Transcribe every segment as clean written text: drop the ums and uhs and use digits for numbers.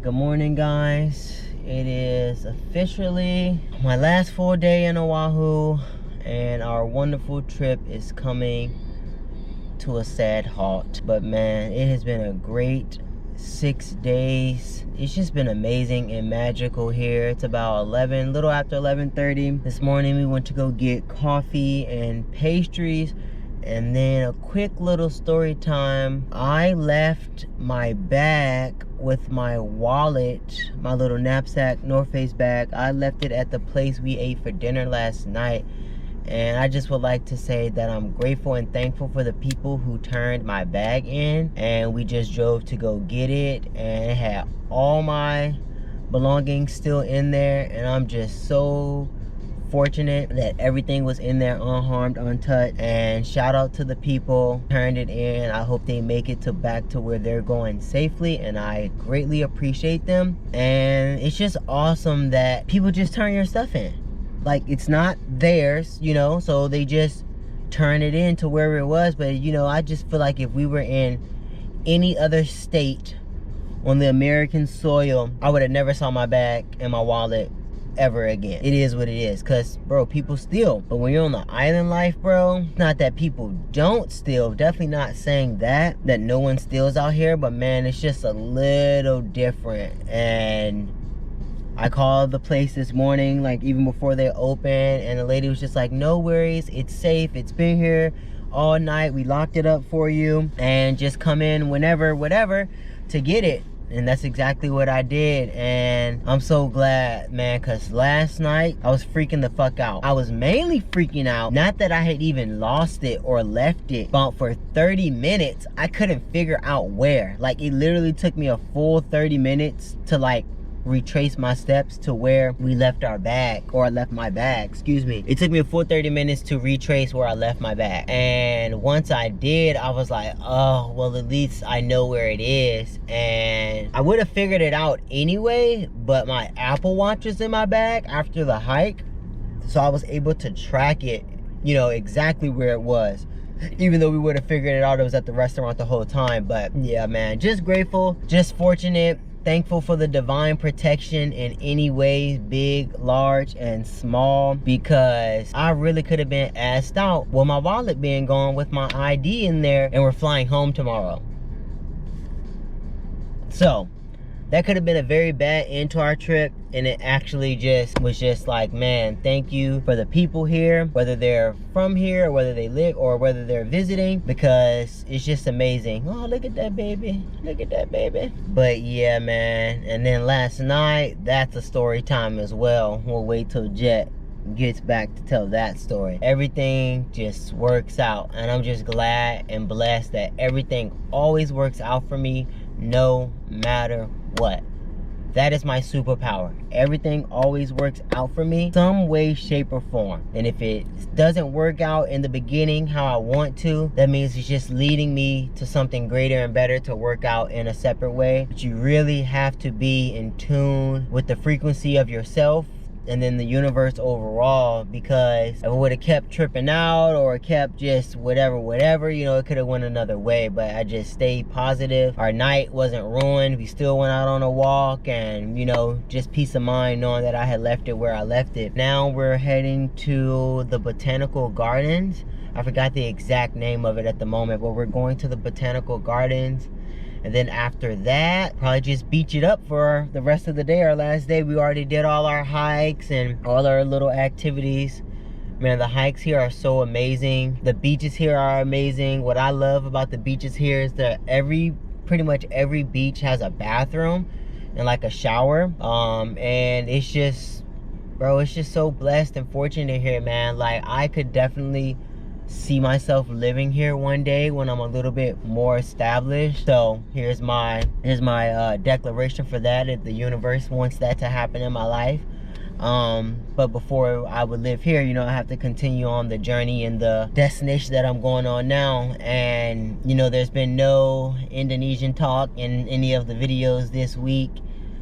good morning, guys. It is officially my last full day in Oahu, and our wonderful trip is coming to a sad halt. But man, it has been a great 6 days. It's just been amazing and magical here. It's about little after 11:30. This morning we went to go get coffee and pastries. And then a quick little story time. I left my bag with my wallet, my little knapsack, North Face bag. I left it at the place we ate for dinner last night. And I just would like to say that I'm grateful and thankful for the people who turned my bag in. And we just drove to go get it. And it had all my belongings still in there. And I'm just so fortunate that everything was in there unharmed, untouched. And shout out to the people who turned it in. I hope they make it back to where they're going safely, and I greatly appreciate them. And it's just awesome that people just turn your stuff in. Like, it's not theirs, you know, so they just turn it in to wherever it was. But you know, I just feel like if we were in any other state on the American soil, I would have never saw my bag and my wallet ever again. It is what it is, cause bro, people steal. But when you're on the island life, bro, not that people don't steal, definitely not saying that no one steals out here, but man, it's just a little different. And I called the place this morning, like even before they opened, and the lady was just like, no worries, it's safe, it's been here all night, we locked it up for you, and just come in whenever, whatever, to get it. And that's exactly what I did. And I'm so glad, man, because last night I was freaking the fuck out. I was mainly freaking out, not that I had even lost it or left it, but for 30 minutes I couldn't figure out where. Like, it literally took me a full 30 minutes to like retrace my steps to where we left our bag, or I left my bag, excuse me. It took me a full 30 minutes to retrace where I left my bag. And once I did, I was like, oh, well, at least I know where it is. And I would have figured it out anyway, but my Apple Watch was in my bag after the hike, so I was able to track it, you know, exactly where it was, even though we would have figured it out. It was at the restaurant the whole time. But yeah, man, just grateful, just fortunate, thankful for the divine protection in any way, big, large, and small, because I really could have been asked out with my wallet being gone with my ID in there, and we're flying home tomorrow. So that could have been a very bad end to our trip, and it actually just was just like, man, thank you for the people here, whether they're from here or whether they live or whether they're visiting, because it's just amazing. Oh, look at that baby, look at that baby. But yeah, man. And then last night, that's a story time as well. We'll wait till Jet gets back to tell that story. Everything just works out, and I'm just glad and blessed that everything always works out for me, no matter what. That is my superpower. Everything always works out for me, some way, shape, or form. And if it doesn't work out in the beginning how I want to, that means it's just leading me to something greater and better to work out in a separate way. But you really have to be in tune with the frequency of yourself and then the universe overall, because if I would have kept tripping out or kept just whatever, you know, it could have went another way. But I just stayed positive. Our night wasn't ruined. We still went out on a walk, and you know, just peace of mind knowing that I had left it where I left it. Now we're heading to the botanical gardens. I forgot the exact name of it at the moment, but we're going to the botanical gardens. And then after that, probably just beach it up for the rest of the day, our last day. We already did all our hikes and all our little activities. Man, the hikes here are so amazing. The beaches here are amazing. What I love about the beaches here is that pretty much every beach has a bathroom and like a shower. And it's just, bro, it's just so blessed and fortunate here, man. Like, I could definitely see myself living here one day when I'm a little bit more established. So here's my declaration for that, if the universe wants that to happen in my life. But before I would live here, you know, I have to continue on the journey and the destination that I'm going on now. And you know, there's been no Indonesian talk in any of the videos this week,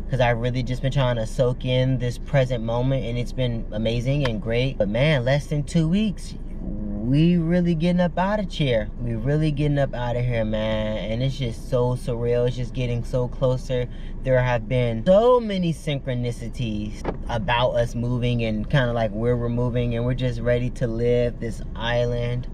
because I've really just been trying to soak in this present moment, and it's been amazing and great. But man, less than 2 weeks, we really getting up out of here. We really getting up out of here, man. And it's just so surreal. It's just getting so closer. There have been so many synchronicities about us moving and kind of like where we're moving, and we're just ready to live this island.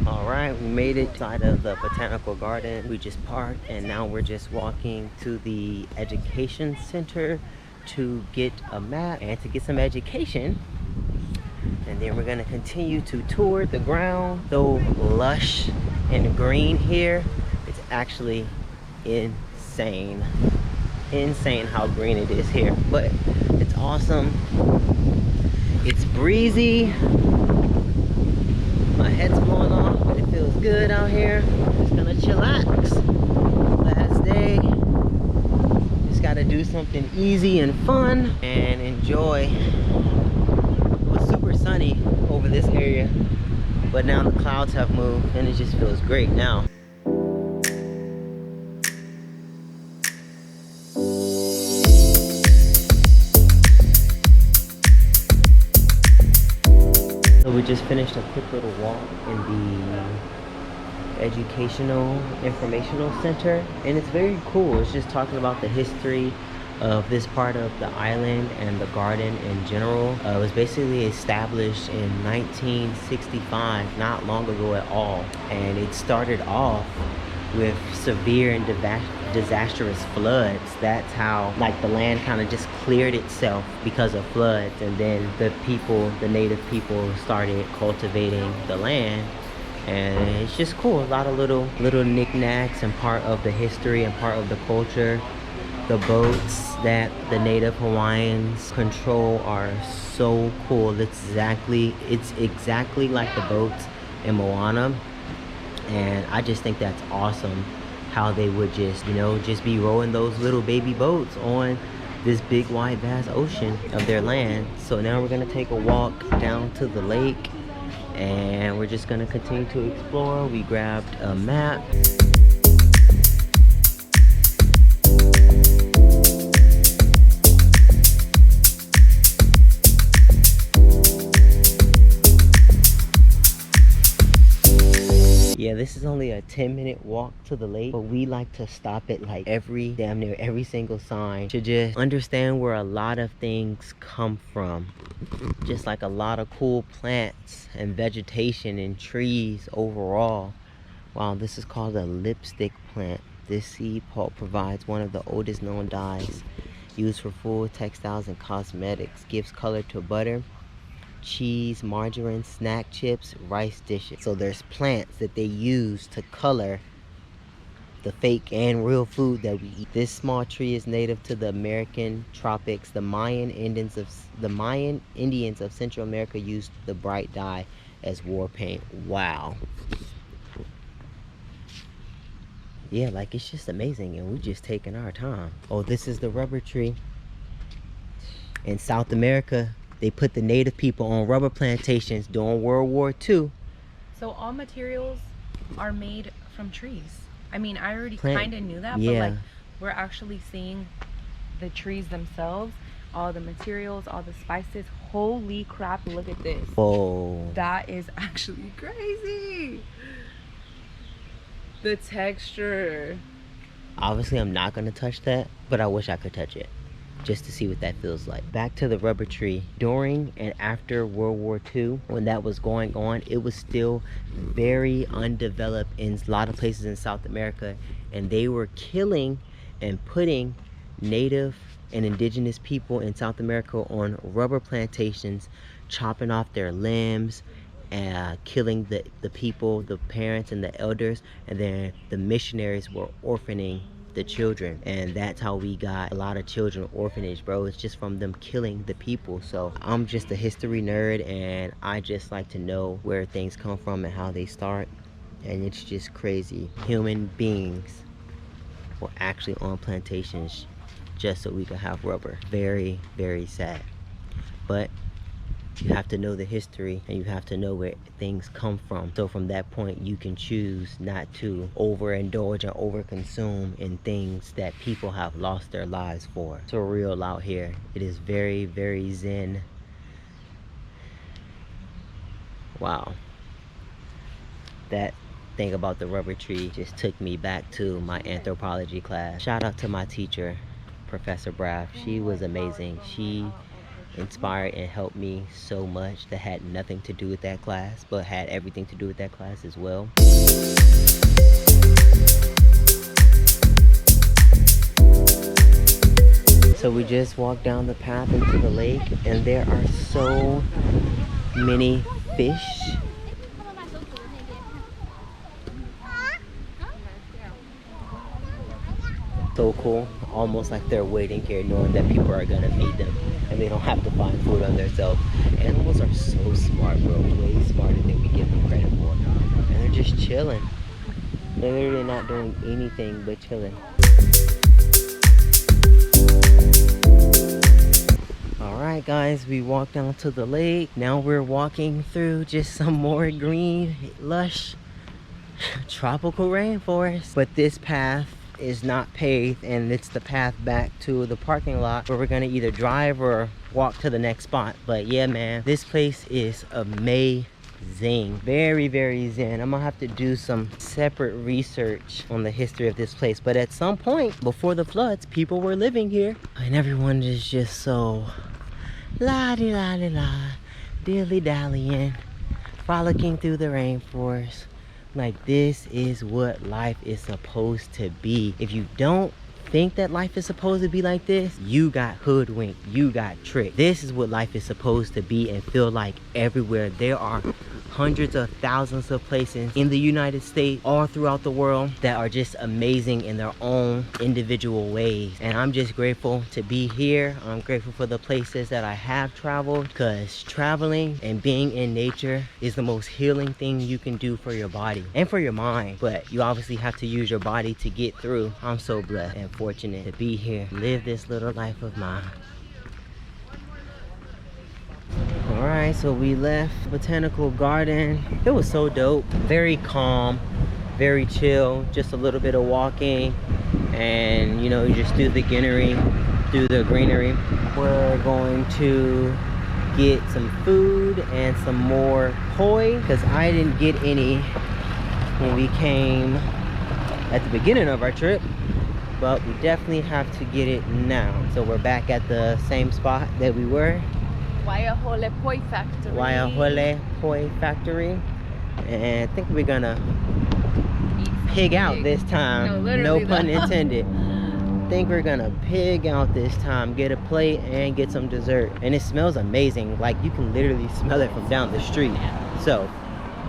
Alright, we made it outside of the botanical garden. We just parked and now we're just walking to the education center to get a map and to get some education. And then we're gonna continue to tour the ground. So lush and green here. It's actually insane. Insane how green it is here, but it's awesome. It's breezy. My head's blowing off, but it feels good out here. Just gonna chillax. Last day. Just gotta do something easy and fun and enjoy. It was super sunny over this area, but now the clouds have moved and it just feels great now. So we just finished a quick little walk in the educational informational center, and it's very cool. It's just talking about the history of this part of the island and the garden in general. It was basically established in 1965, not long ago at all, and it started off with severe and disastrous floods. That's how like the land kind of just cleared itself because of floods, and then the native people started cultivating the land. And it's just cool. A lot of little knickknacks and part of the history and part of the culture. The boats that the native Hawaiians control are so cool. It's exactly like the boats in Moana. And I just think that's awesome how they would just, just be rowing those little baby boats on this big wide vast ocean of their land. So now we're gonna take a walk down to the lake and we're just gonna continue to explore. We grabbed a map. Yeah, this is only a 10-minute walk to the lake, but we like to stop at like damn near every single sign to just understand where a lot of things come from. Just like a lot of cool plants and vegetation and trees overall. Wow, this is called a lipstick plant. This seed pulp provides one of the oldest known dyes used for food, textiles, and cosmetics. Gives color to butter, cheese, margarine, snack chips, rice dishes. So there's plants that they use to color the fake and real food that we eat. This small tree is native to the American tropics. The Mayan Indians of Central America used the bright dye as war paint. Wow. Yeah, like it's just amazing, and we're just taking our time. Oh, this is the rubber tree. In South America, they put the native people on rubber plantations during World War II. So all materials are made from trees. I mean, I already kind of knew that, but like we're actually seeing the trees themselves, all the materials, all the spices. Holy crap, look at this. Whoa. That is actually crazy. The texture. Obviously, I'm not going to touch that, but I wish I could touch it just to see what that feels like. Back to the rubber tree. During and after World War II, when that was going on, it was still very undeveloped in a lot of places in South America, and they were killing and putting native and indigenous people in South America on rubber plantations, chopping off their limbs, killing the people, the parents and the elders, and then the missionaries were orphaning the children, and that's how we got a lot of children orphanage, bro. It's just from them killing the people. So I'm just a history nerd, and I just like to know where things come from and how they start, and it's just crazy. Human beings were actually on plantations just so we could have rubber. Very, very sad. But You have to know the history and you have to know where things come from. So from that point, you can choose not to overindulge or overconsume in things that people have lost their lives for. It's surreal out here. It is very, very zen. Wow. That thing about the rubber tree just took me back to my anthropology class. Shout out to my teacher, Professor Braff. She was amazing. She inspired and helped me so much that had nothing to do with that class, but had everything to do with that class as well. So we just walked down the path into the lake, and there are so many fish. So cool, almost like they're waiting here knowing that people are gonna feed them and they don't have to find food on themselves. Animals are so smart, bro, way smarter than we give them credit for. And they're just chilling. They're literally not doing anything but chilling. Alright guys, we walked down to the lake. Now we're walking through just some more green, lush, tropical rainforest. But this path is not paved, and it's the path back to the parking lot where we're gonna either drive or walk to the next spot. But yeah, man, this place is amazing. Very, very zen. I'm gonna have to do some separate research on the history of this place. But at some point before the floods, people were living here, and everyone is just so la-di-la-di-la, dilly-dallying, frolicking through the rainforest. Like, this is what life is supposed to be. If you don't think that life is supposed to be like this, you got hoodwinked, you got tricked. This is what life is supposed to be and feel like everywhere. There are hundreds of thousands of places in the United States, all throughout the world, that are just amazing in their own individual ways. And I'm just grateful to be here. I'm grateful for the places that I have traveled, because traveling and being in nature is the most healing thing you can do for your body and for your mind. But you obviously have to use your body to get through. I'm so blessed and fortunate to be here, live this little life of mine. Alright, so we left Botanical Garden. It was so dope. Very calm, very chill, just a little bit of walking, and you know, you just do the greenery. We're going to get some food and some more poi, because I didn't get any when we came at the beginning of our trip, but we definitely have to get it now. So we're back at the same spot that we were. Waiahole Poi Factory. Waiahole Poi Factory. And I think we're gonna pig out this time. No pun intended. I think we're gonna pig out this time. Get a plate and get some dessert. And it smells amazing. Like, you can literally smell it from down the street. So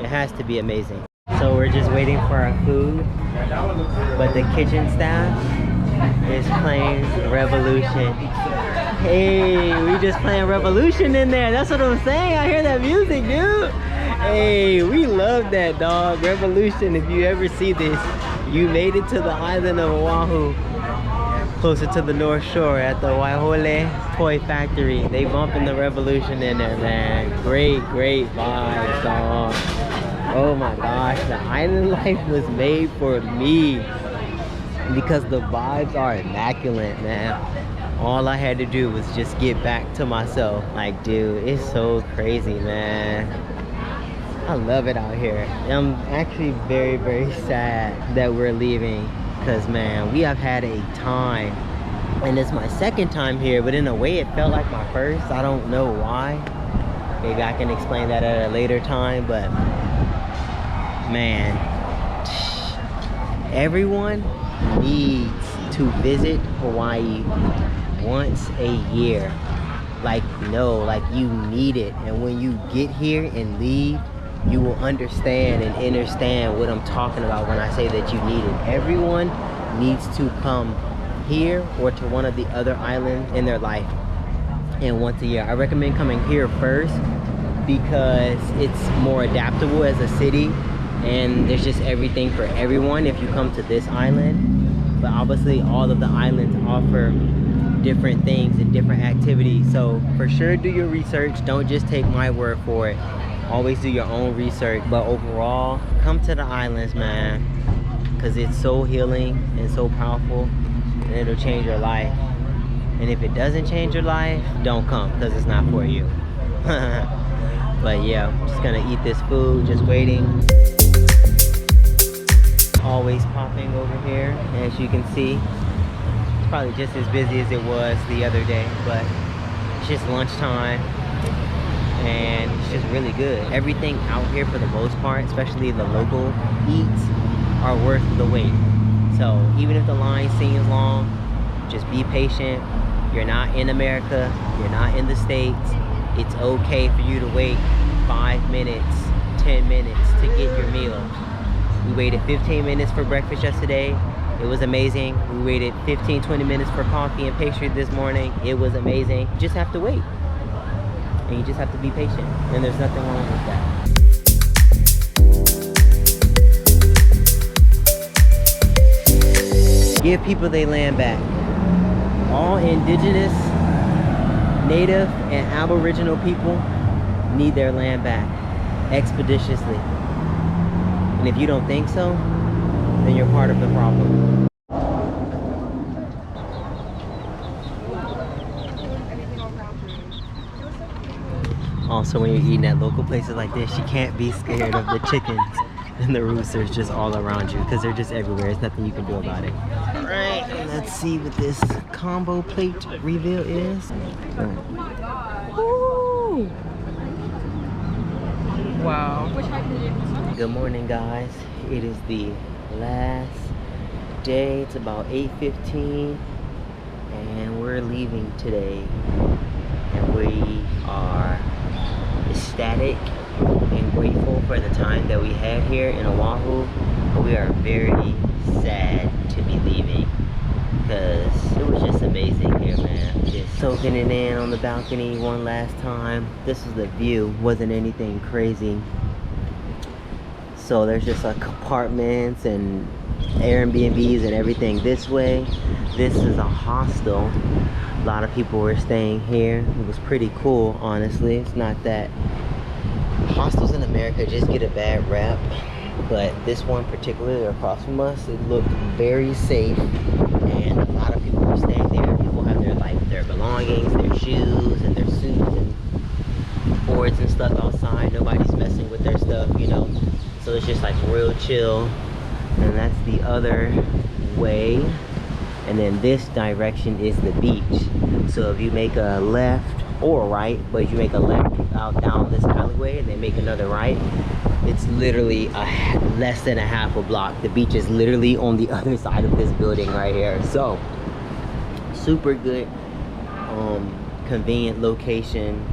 it has to be amazing. So we're just waiting for our food, but the kitchen staff is playing Revolution. Hey, we just playing Revolution in there. That's what I'm saying. I hear that music, dude. Hey, we love that, dog. Revolution. If you ever see this, you made it to the island of Oahu, closer to the North Shore at the Waiahole Poi Factory. They bumping the Revolution in there, man. Great vibes, dog. Oh my gosh, the island life was made for me, because the vibes are immaculate, man. All I had to do was just get back to myself. Like, dude, it's so crazy, man. I love it out here. I'm actually very, very sad that we're leaving, because, man, we have had a time. And it's my second time here, but in a way it felt like my first. I don't know why. Maybe I can explain that at a later time, but man, everyone needs to visit Hawaii once a year. Like, no, like, you need it. And when you get here and leave, you will understand and understand what I'm talking about when I say that you need it. Everyone needs to come here or to one of the other islands in their life, and once a year. I recommend coming here first because it's more adaptable as a city, and there's just everything for everyone if you come to this island. But obviously all of the islands offer different things and different activities. So for sure, do your research. Don't just take my word for it. Always do your own research. But overall, come to the islands, man, because it's so healing and so powerful, and it'll change your life. And if it doesn't change your life, don't come, because it's not for you. But yeah, I'm just gonna eat this food, just waiting. Always popping over here, as you can see. It's probably just as busy as it was the other day, but it's just lunchtime and it's just really good. Everything out here for the most part, especially the local eats, are worth the wait. So even if the line seems long, just be patient. You're not in America, you're not in the States. It's okay for you to wait 5 minutes, 10 minutes to get your meal. We waited 15 minutes for breakfast yesterday. It was amazing. We waited 15, 20 minutes for coffee and pastry this morning. It was amazing. You just have to wait. And you just have to be patient. And there's nothing wrong with that. Give people their land back. All indigenous, native, and aboriginal people need their land back expeditiously. And if you don't think so, then you're part of the problem. Also, when you're eating at local places like this, you can't be scared of the chickens and the roosters just all around you, because they're just everywhere. There's nothing you can do about it. All right, let's see what this combo plate reveal is. Ooh. Wow. Good morning, guys. It is the last day. It's about 8:15 and we're leaving today, and we are ecstatic and grateful for the time that we had here in Oahu, but we are very sad to be leaving because it was just amazing here, man. Just soaking it in on the balcony one last time. This is the view, wasn't anything crazy. So there's just like apartments and Airbnbs and everything this way. This is a hostel. A lot of people were staying here. It was pretty cool, honestly. It's not that hostels in America just get a bad rap, but this one particularly across from us, it looked very safe, and a lot of people were staying there. People have their belongings, their shoes and their suits and boards and stuff outside. Nobody's messing with their stuff, you know. So it's just like real chill. And that's the other way. And then this direction is the beach. So if you make a left or right, but if you make a left out down this alleyway and then make another right, it's literally less than a half a block. The beach is literally on the other side of this building right here. So super good, convenient location.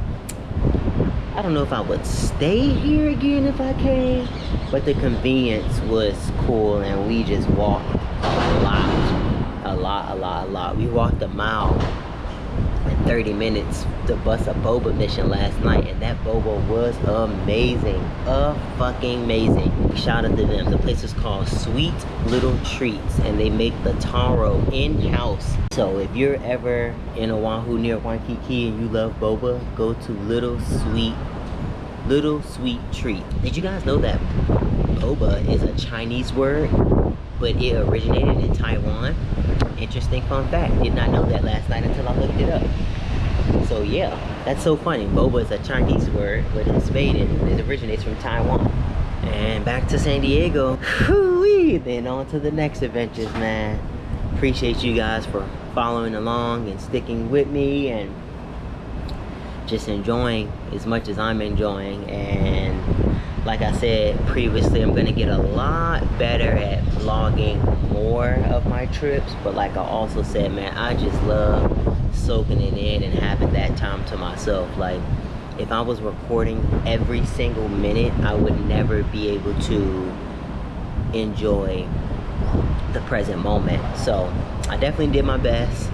I don't know if I would stay here again if I came, but the convenience was cool, and we just walked a lot. We walked a mile in 30 minutes to bust a boba mission last night, and that boba was amazing. Fucking amazing. Shout out to them. The place is called Sweet Little Treats, and they make the taro in-house. So if you're ever in Oahu near Waikiki and you love boba, go to Little Sweet Treat. Did you guys know that boba is a Chinese word, but it originated in Taiwan? Interesting fun fact. Did not know that last night until I looked it up. So yeah, that's so funny. Boba is a Chinese word, but it's made it originates from Taiwan. And back to San Diego. Whoo-wee. Then on to the next adventures, man. Appreciate you guys for following along and sticking with me and just enjoying as much as I'm enjoying. And like I said previously, I'm gonna get a lot better at vlogging more of my trips, but like I also said, man, I just love soaking it in and having that time to myself. Like, if I was recording every single minute, I would never be able to enjoy the present moment. So I definitely did my best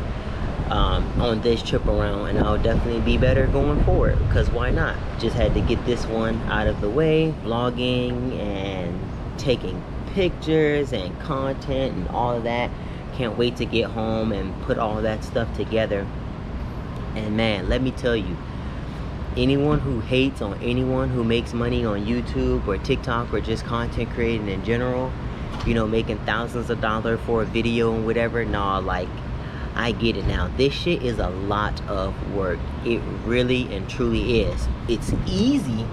on this trip around, and I'll definitely be better going forward, because why not? Just had to get this one out of the way. Vlogging and taking pictures and content and all of that can't wait to get home and put all that stuff together. And man, let me tell you, anyone who hates on anyone who makes money on YouTube or TikTok or just content creating in general, you know, making thousands of dollars for a video and whatever, nah, like, I get it now. This shit is a lot of work. It really and truly is. It's easy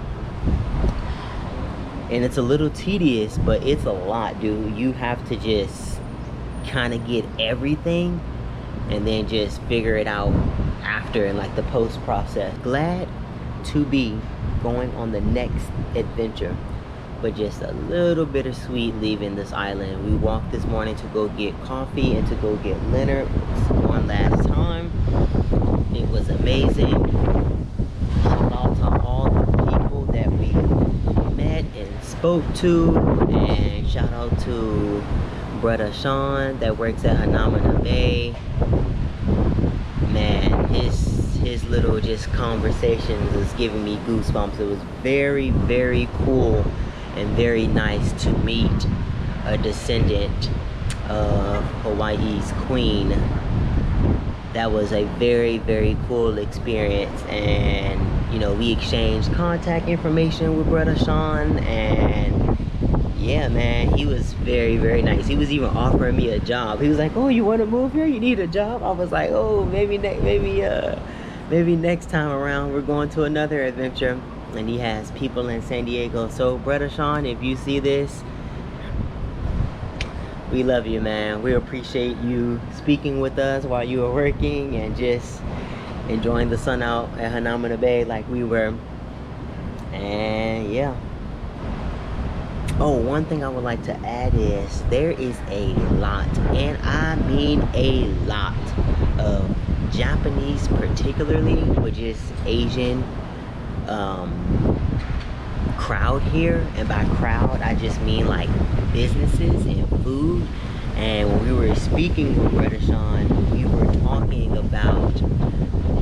and it's a little tedious, but it's a lot, dude. You have to just kind of get everything and then just figure it out after in like the post process. Glad to be going on the next adventure, but just a little bittersweet leaving this island. We walked this morning to go get coffee and to go get Leonard one last time. It was amazing. Shout out to all the people that we met and spoke to, and shout out to brother Sean that works at Hanamana Bay. Man, his little just conversations is giving me goosebumps. It was very, very cool and very nice to meet a descendant of Hawaii's queen. That was a very, very cool experience. And you know, we exchanged contact information with brother Sean, and yeah, man, he was very, very nice. He was even offering me a job. He was like, oh, you want to move here? You need a job? I was like, oh, maybe next time around we're going to another adventure. And he has people in San Diego. So brother Sean, if you see this, we love you, man. We appreciate you speaking with us while you were working and just enjoying the sun out at Hanamana Bay like we were. And yeah. Oh, one thing I would like to add is there is a lot, and I mean a lot, of Japanese, particularly, which is Asian crowd here. And by crowd, I just mean like businesses and food. And when we were speaking with brother Sean, we were talking about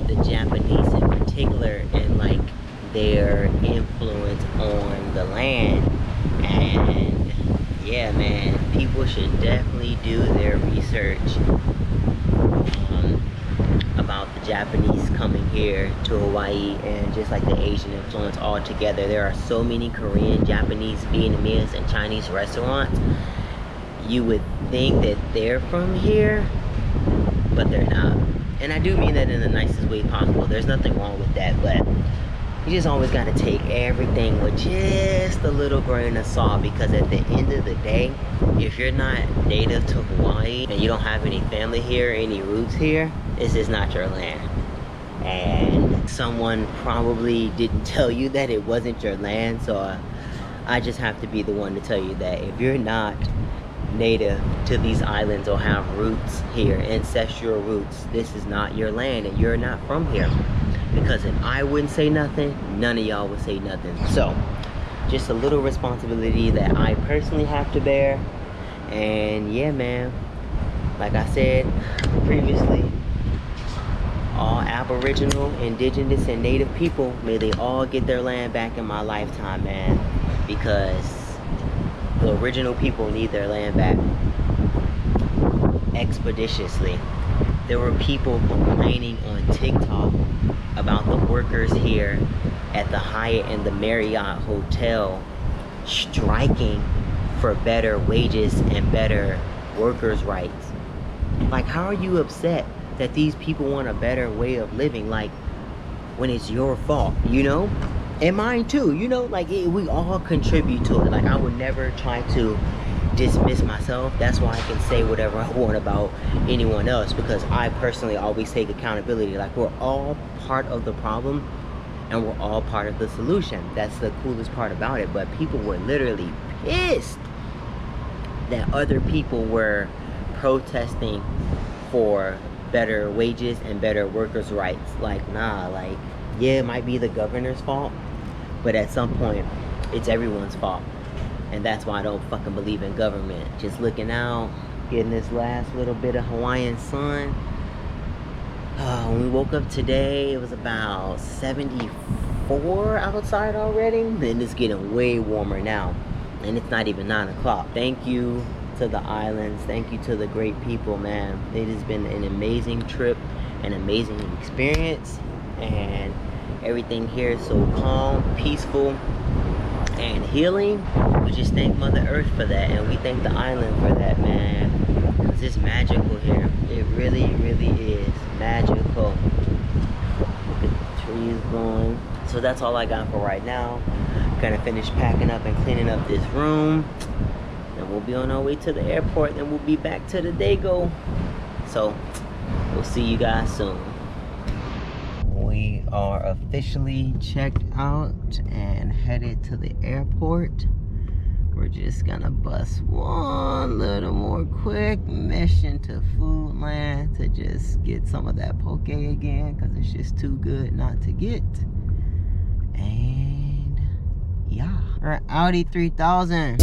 the Japanese in particular and like their influence on the land. And yeah, man, people should definitely do their research about the Japanese coming here to Hawaii and just like the Asian influence all together. There are so many Korean, Japanese, Vietnamese, and Chinese restaurants. You would think that they're from here, but they're not. And I do mean that in the nicest way possible. There's nothing wrong with that, but you just always got to take everything with just a little grain of salt, because at the end of the day, if you're not native to Hawaii and you don't have any family here, any roots here, this is not your land. And someone probably didn't tell you that it wasn't your land, so I just have to be the one to tell you that if you're not native to these islands or have roots here, ancestral roots, this is not your land and you're not from here. Because if I wouldn't say nothing, none of y'all would say nothing. So just a little responsibility that I personally have to bear. And yeah, man, like I said previously, all Aboriginal, Indigenous, and Native people, may they all get their land back in my lifetime, man. Because the original people need their land back expeditiously. There were people complaining on TikTok about the workers here at the Hyatt and the Marriott Hotel striking for better wages and better workers' rights. Like, how are you upset that these people want a better way of living, like, when it's your fault, you know? And mine too, you know, like, we all contribute to it. Like, I would never try to dismiss myself. That's why I can say whatever I want about anyone else, because I personally always take accountability. Like, we're all part of the problem and we're all part of the solution. That's the coolest part about it. But people were literally pissed that other people were protesting for better wages and better workers' rights. Like, nah, like, yeah, it might be the governor's fault, but at some point it's everyone's fault. And that's why I don't fucking believe in government. Just looking out, getting this last little bit of Hawaiian sun. When we woke up today, it was about 74 outside already. And it's getting way warmer now. And it's not even 9 o'clock. Thank you, to the islands. Thank you to the great people, man. It has been an amazing trip, an amazing experience, and everything here is so calm, peaceful, and healing. We just thank Mother Earth for that, and we thank the island for that, man. Because it's magical here. It really, really is magical. Look at the trees going. So that's all I got for right now. Gonna finish packing up and cleaning up this room. And we'll be on our way to the airport. Then we'll be back to the Dago. So we'll see you guys soon. We are officially checked out and headed to the airport. We're just gonna bust one little more quick mission to Foodland to just get some of that poke again, because it's just too good not to get. And yeah, we're at Audi 3000.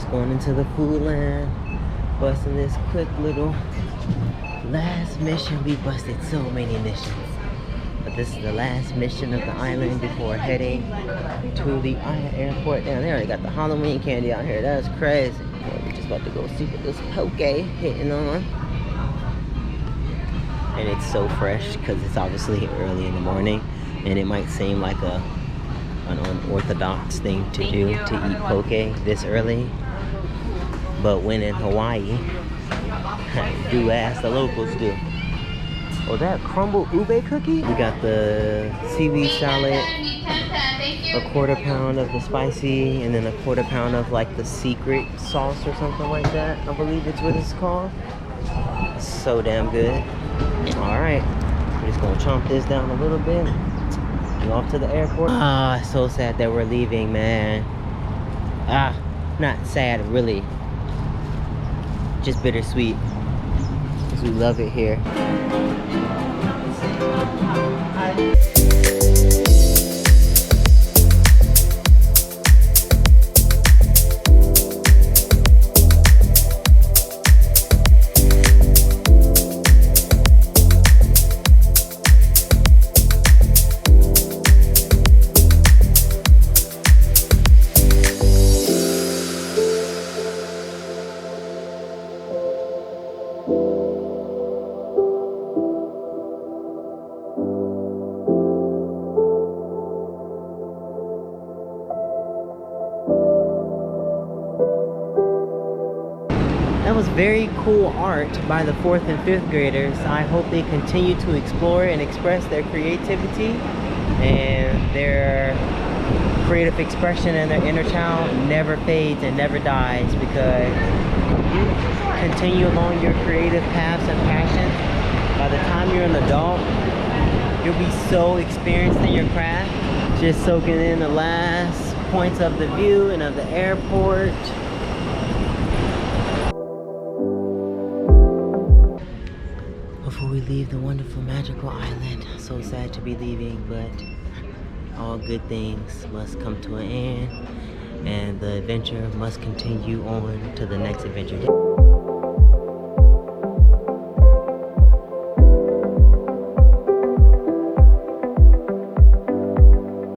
Going into the Foodland, busting this quick little last mission. We busted so many missions, but this is the last mission of the island before heading to the airport. Down there, they got the Halloween candy out here. That's crazy. We're just about to go see what this poke hitting on, and it's so fresh because it's obviously early in the morning, and it might seem like an unorthodox thing to do to eat poke this early. But when in Hawaii, do as the locals do. Oh, that crumbled ube cookie? We got the seaweed salad, a quarter-pound of the spicy, and then a quarter-pound of like the secret sauce or something like that. I believe it's what it's called. So damn good. All right, we're just gonna chomp this down a little bit. And off to the airport. Ah, so sad that we're leaving, man. Ah, not sad, really. Just bittersweet, because we love it here. That was very cool art by the 4th and 5th graders. I hope they continue to explore and express their creativity, and their creative expression and their inner child never fades and never dies, because you continue along your creative paths and passions. By the time you're an adult, you'll be so experienced in your craft, just soaking in the last points of the view and of the airport. Before we leave the wonderful, magical island. So sad to be leaving, but all good things must come to an end, and the adventure must continue on to the next adventure.